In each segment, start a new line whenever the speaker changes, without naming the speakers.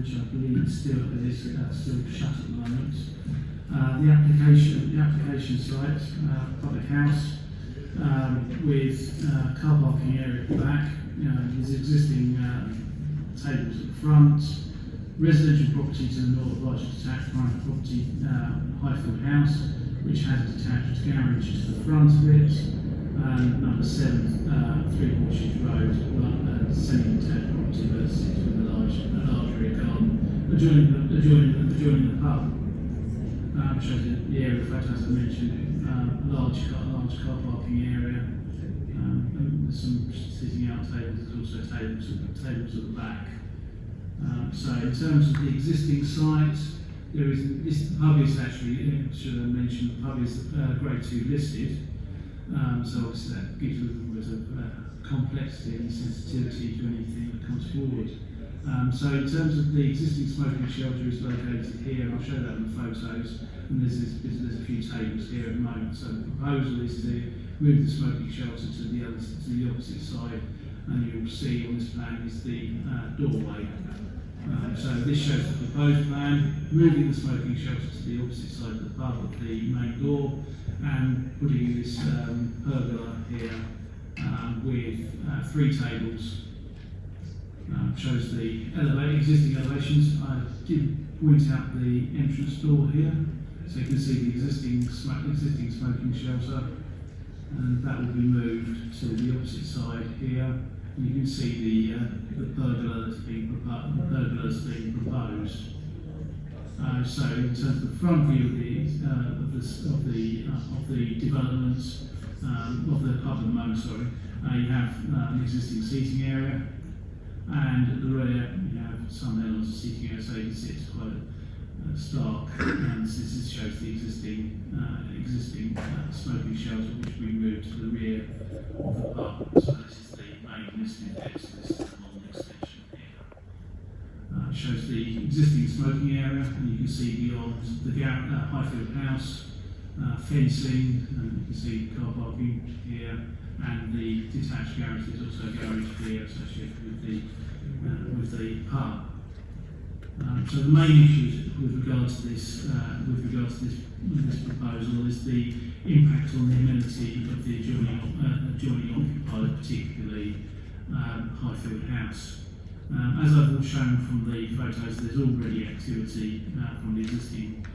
which I believe is still shut at the moment. The application site, public house, with car parking area at the back. There's existing tables at the front. Residential property to the north, large detached private property, Highfield House, which has a detached garage to the front of it. Number 7, Three Horseshoes Road, semi-detached property that sits with a large rear garden adjoining the pub. Shows the area, in fact, as I mentioned, large car parking area. And there's some sitting out tables. There's also tables at the back. So in terms of the existing site, the pub is actually, should I mention, the pub is Grade 2 listed. So obviously that gives us a little bit of complexity and sensitivity to anything that comes forward. So in terms of the existing smoking shelter is located here, I'll show that in the photos, and there's a few tables here at the moment. So the proposal is to move the smoking shelter to the opposite side, and you'll see on this plan is the doorway. So this shows the proposed plan, moving the smoking shelter to the opposite side of the pub of the main door, and putting this pergola here with 3 tables. Shows the existing elevations. I did point out the entrance door here, so you can see the existing smoking shelter, and that will be moved to the opposite side here. And you can see the pergola that's being proposed. So in terms of the front view of the development of the pub at the moment, you have an existing seating area. And at the rear, you have some elements of seating area, so you can see it's quite stark. And this shows the existing smoking shelter, which we moved to the rear of the pub. So this is the main listening deck, so this is the long extension here. It shows the existing smoking area, and you can see beyond the Highfield House, fencing, and you can see car parking here. And the detached garage, there's also a garage here associated with the pub. So the main issues with regard to this proposal is the impact on the amenity of the adjoining occupier, particularly Highfield House. As I've shown from the photos, there's already activity from the existing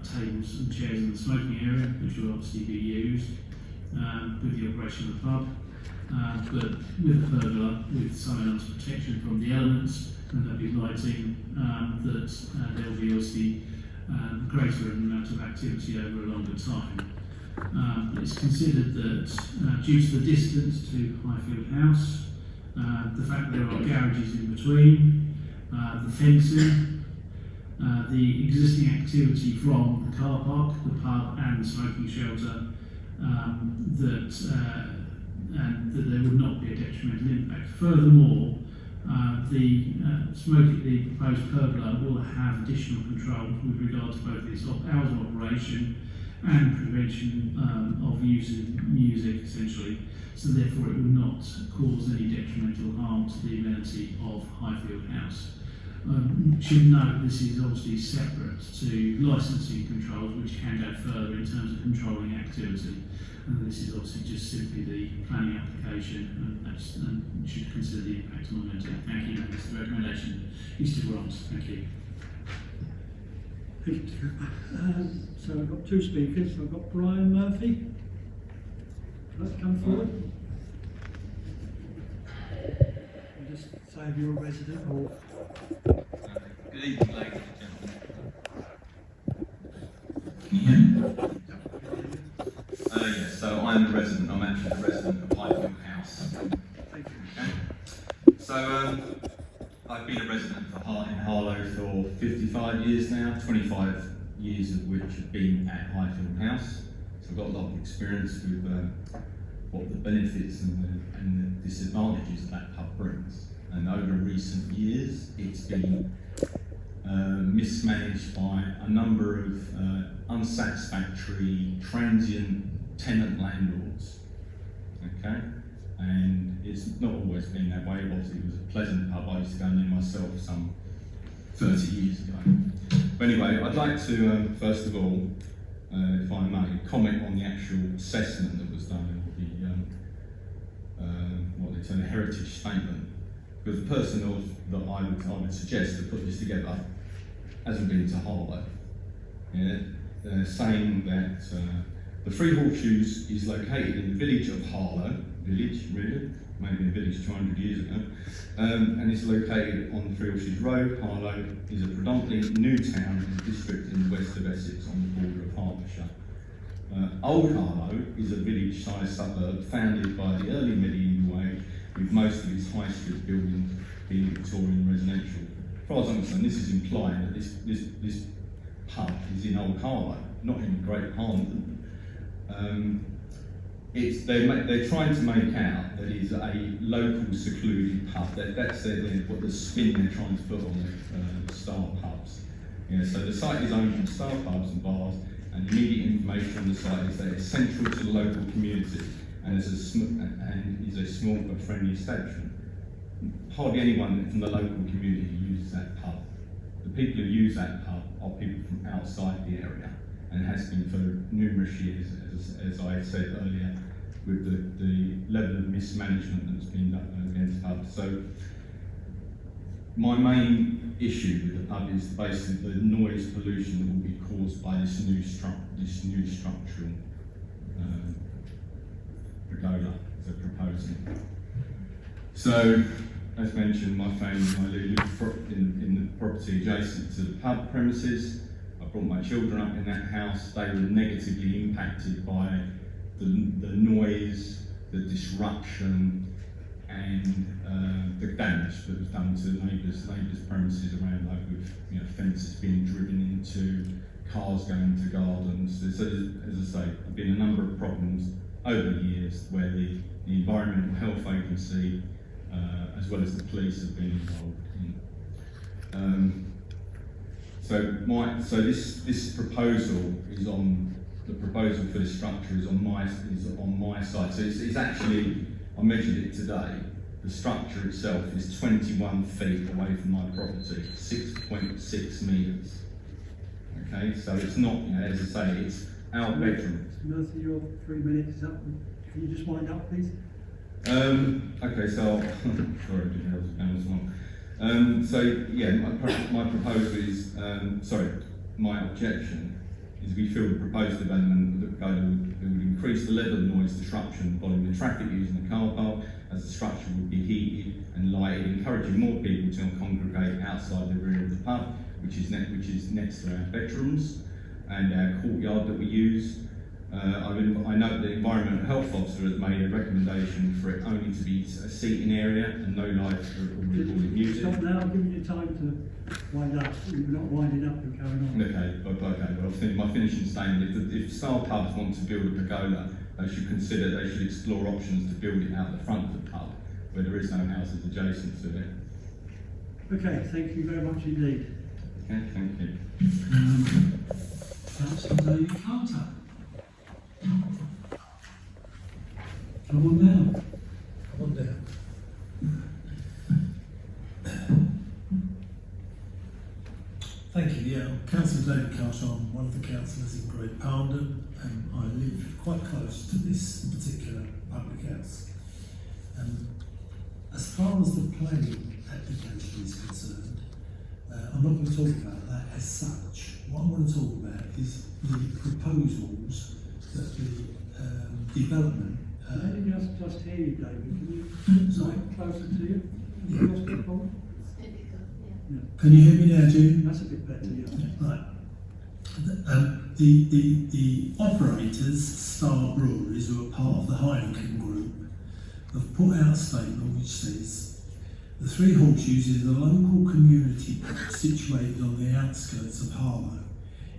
tables and chairs in the smoking area, which will obviously be used with the operation of the pub, but with the pergola, with some elements of protection from the elements, and there'll be lighting, there will be obviously greater amount of activity over a longer time. It's considered that due to the distance to Highfield House, the fact that there are garages in between, the fencing, the existing activity from the car park, the pub and the smoking shelter, and that there would not be a detrimental impact. Furthermore, the proposed pergola will have additional controls with regard to both its hours of operation and prevention of using music, essentially. So therefore, it will not cause any detrimental harm to the amenity of Highfield House. Should note this is obviously separate to licensing controls, which can go further in terms of controlling activity. And this is obviously just simply the planning application, and you should consider the impact on the amenity. Thank you. That's the recommendation is to grant. Thank you.
Thank you. So I've got 2 speakers. I've got Brian Murphy. Would you like to come forward? And just say if you're a resident or.
Good evening, ladies and gentlemen. Can you hear me? Yes, so I'm a resident. I'm actually a resident of Highfield House.
Thank you.
Okay. So I've been a resident in Harlow for 55 years now, 25 years of which have been at Highfield House. So I've got a lot of experience with what the benefits and the disadvantages that that pub brings. And over recent years, it's been mismanaged by a number of unsatisfactory transient tenant landlords. Okay, and it's not always been that way. Obviously, it was a pleasant pub. I used to go in there myself some 30 years ago. But anyway, I'd like to, first of all, if I may, comment on the actual assessment that was done, or what they term a heritage statement. Because the person that I would suggest to put this together hasn't been to Harlow. Yeah? They're saying that the Three Horseshoes is located in the village of Harlow, maybe a village 200 years ago, and it's located on Three Horseshoes Road. Harlow is a predominantly new town in the district in the west of Essex on the border of Hertfordshire. Old Harlow is a village-sized suburb founded by the early medieval age, with most of its high street buildings being Victorian residential. As far as I understand, this is implying that this pub is in Old Harlow, not in Great Harlem. They're trying to make out that it's a local secluded pub. That's what the spin they're trying to put on the Star pubs. Yeah, so the site is owned by Star pubs and bars, and the immediate information on the site is that it's central to the local community and is a small but friendly establishment. Hardly anyone from the local community uses that pub. The people who use that pub are people from outside the area, and has been for numerous years, as I said earlier, with the level of mismanagement that's been done against pubs. So my main issue with the pub is basically the noise pollution that will be caused by this new structural pergola they're proposing. So, as mentioned, my family and I live in the property adjacent to the pub premises. I brought my children up in that house. They were negatively impacted by the noise, the disruption, and the damage that was done to neighbours' premises around, like with fences being driven into, cars going into gardens. So, as I say, there have been a number of problems over the years where the Environmental Health Agency, as well as the police, have been involved in. So this proposal is on. The proposal for this structure is on my side. So it's actually, I measured it today. The structure itself is 21 feet away from my property, 6.6 metres. Okay, so it's not, as I say, it's our bedroom.
Mercy, your 3 minutes is up. Can you just wind up, please?
Okay, so sorry, I didn't know it was long. So yeah, my proposal is, my objection is we feel the proposed development would increase the level of noise disruption following the traffic using the car park, as the structure would be heated and lighted, encouraging more people to congregate outside the rear of the pub, which is next to our bedrooms and our courtyard that we use. I note the Environmental Health Officer has made a recommendation for it only to be a seating area and no live or recorded music.
Stop now, I'm giving you time to wind up. You're not winding up and carrying on.
Okay, well I think my finishing statement, if Star Pubs want to build a pergola, they should explore options to build it out the front of the pub, where there is no houses adjacent to it.
Okay, thank you very much indeed.
Okay, thank you.
Councillor David Carter. Come on down.
Come on down. Thank you. Yeah, I'm Councillor David Carter. I'm one of the councillors in Great Poundon, and I live quite close to this particular public house. As far as the planning application is concerned, I'm not going to talk about that as such. What I want to talk about is the proposals that the development.
Let me just hear you, David. Can you mic closer to you?
Yeah.
Yeah.
Can you hear me now, June?
That's a bit better, yeah.
Right. The operators, Star Breweries, who are part of the Heineken Group, have put out a statement which says, the Three Horseshoes is a local community pub situated on the outskirts of Harlow.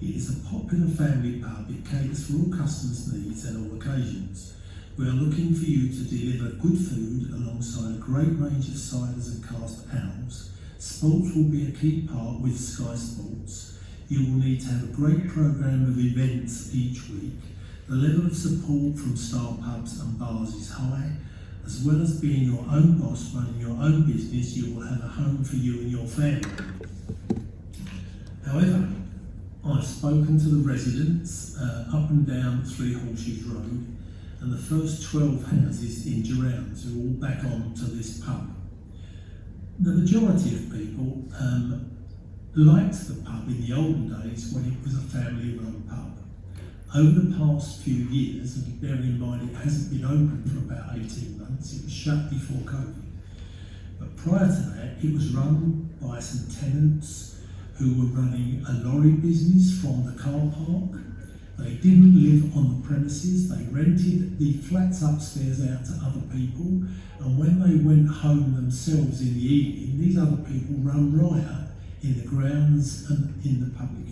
It is a popular family pub. It caters for all customers' needs and all occasions. We are looking for you to deliver good food alongside a great range of ciders and cast ales. Sports will be a key part with Sky Sports. You will need to have a great programme of events each week. The level of support from Star Pubs and Bars is high. As well as being your own boss running your own business, you will have a home for you and your family. However, I've spoken to the residents up and down Three Horseshoes Road, and the first 12 houses in Durand are all back on to this pub. The majority of people liked the pub in the olden days when it was a family-run pub. Over the past few years, and bearing in mind it hasn't been open for about 18 months, it was shut before COVID. But prior to that, it was run by some tenants who were running a lorry business from the car park. They didn't live on the premises, they rented the flats upstairs out to other people, and when they went home themselves in the evening, these other people ran riot in the grounds and in the public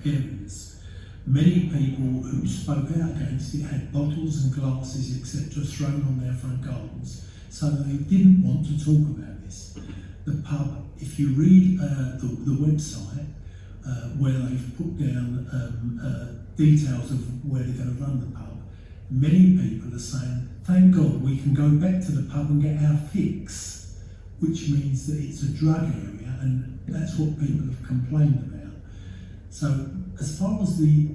areas. Many people who spoke out against it had bottles and glasses, etc., thrown on their front gardens, so they didn't want to talk about this. The pub, if you read the website, where they've put down details of where they're going to run the pub, many people are saying, thank God we can go back to the pub and get our fix, which means that it's a drug area, and that's what people have complained about. So as far as the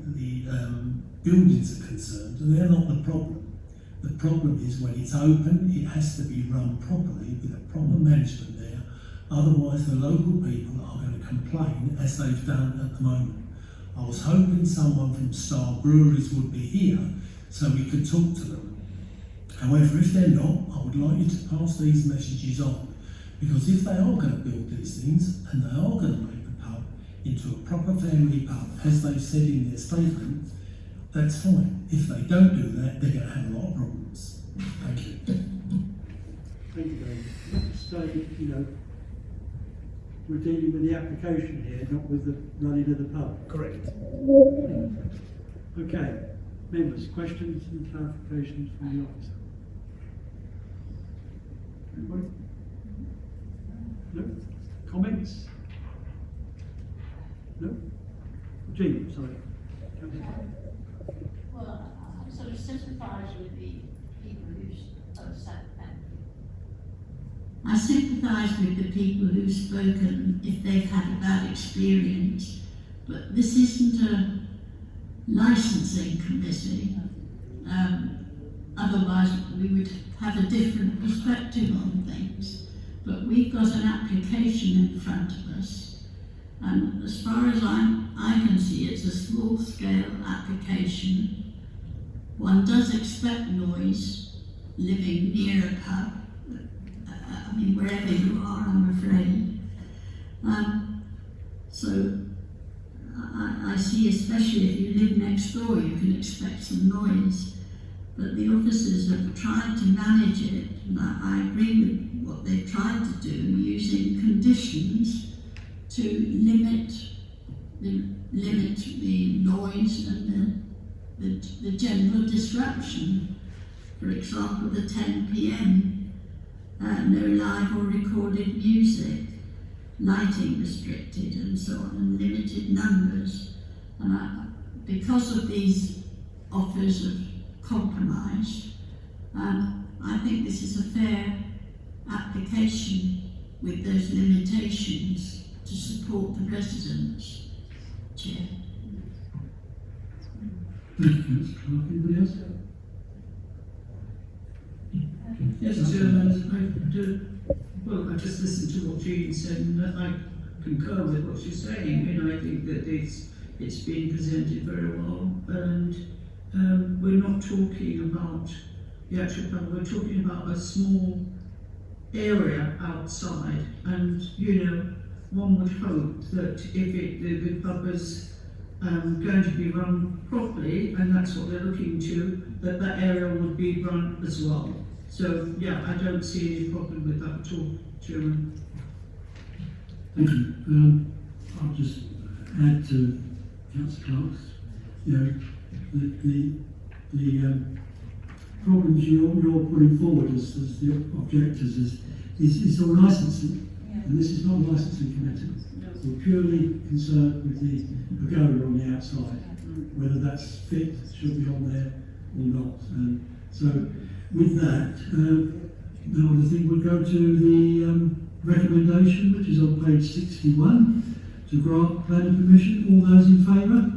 buildings are concerned, they're not the problem. The problem is when it's open, it has to be run properly with a proper management there. Otherwise, the local people are going to complain, as they've done at the moment. I was hoping someone from Star Breweries would be here so we could talk to them. However, if they're not, I would like you to pass these messages on, because if they are going to build these things and they are going to make the pub into a proper family pub, as they've said in their statement, that's fine. If they don't do that, they're going to have a lot of problems. Thank you.
Thank you, David. Let's say, we're dealing with the application here, not with the running of the pub.
Correct.
Okay, members, questions and clarifications from the officer? Anybody? No? Comments? No? Jean, sorry.
Well, I sort of sympathise with the people who said that. I sympathise with the people who've spoken if they've had a bad experience, but this isn't a licensing committee. Otherwise, we would have a different perspective on things. But we've got an application in front of us, and as far as I can see, it's a small-scale application. One does expect noise living near a pub. I mean, wherever you are, I'm afraid. So I see, especially if you live next door, you can expect some noise. But the officers have tried to manage it, and I agree with what they've tried to do, using conditions to limit the noise and the general disruption. For example, the 10 p.m. No live or recorded music, lighting restricted and so on, and limited numbers. And because of these offers of compromise, I think this is a fair application with those limitations to support the residents. Chair.
Thank you, Councillor Clark. Anybody else?
Yes, Chairman, I just listened to what Jean said, and I concur with what she's saying. I think that it's been presented very well, and we're not talking about the actual pub, we're talking about a small area outside, and one would hope that if the pub is going to be run properly, and that's what they're looking to, that area would be run as well. So, yeah, I don't see any problem with that at all, Chairman.
Thank you. I'll just add to Councillor Clark's, the problems you're putting forward as the objectors is all licensing, and this is not a licensing committee. We're purely concerned with the pagoda on the outside, whether that's fit, should be on there or not. And so, with that, now I think we'll go to the recommendation, which is on page 61, to grant planning permission. All those in favour?